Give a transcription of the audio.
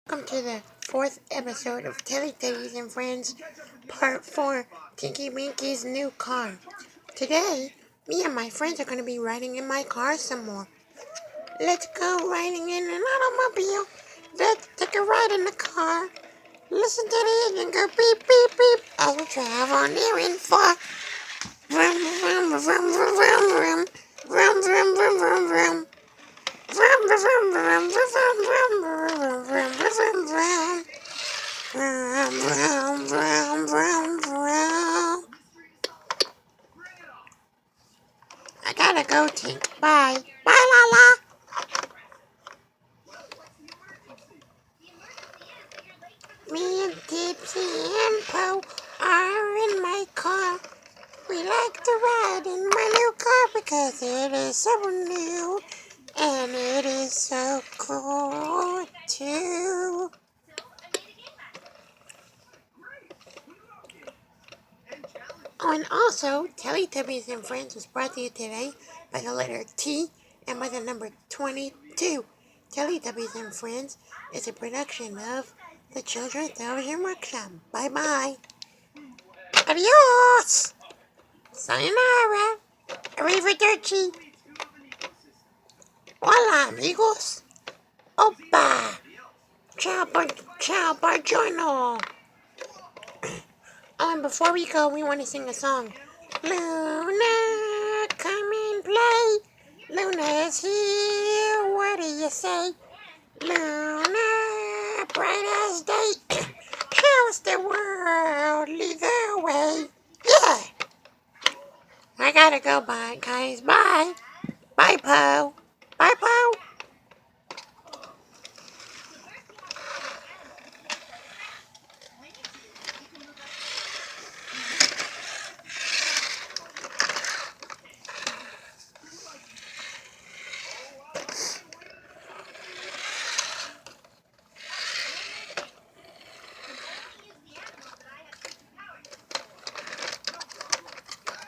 Welcome to the fourth episode of Teletubbies and Friends, Part 4, Tinky Winky's new car. Today, me and my friends are going to be riding in my car some more. Let's go riding in an automobile. Let's take a ride in the car. Listen to the engine go beep, beep, beep as we travel near and far. Vroom, vroom, vroom, vroom, vroom, vroom. Vroom, vroom, vroom, vroom, vroom. Vroom, vroom, vroom, vroom, vroom, vroom, vroom, vroom, vroom, vroom. Vroom, vroom, vroom, vroom, vroom. I gotta go, Tink. Bye. Bye, Lala. Me and Tipsy and Po are in my car. We like to ride in my new car because it is so new and it is so cool too. Oh, and also, Teletubbies and Friends was brought to you today by the letter T and by the number 22. Teletubbies and Friends is a production of the Children's Television Workshop. Bye-bye. Adios. Sayonara. Arrivederci. Hola, amigos. Opa. Ciao, buongiorno. Oh, and before we go, we want to sing a song. Luna, come and play. Luna's here, what do you say? Luna, bright as day. How's the world lead the way? Yeah! I gotta go, bye, guys. Bye. Bye, Po. Bye, Po.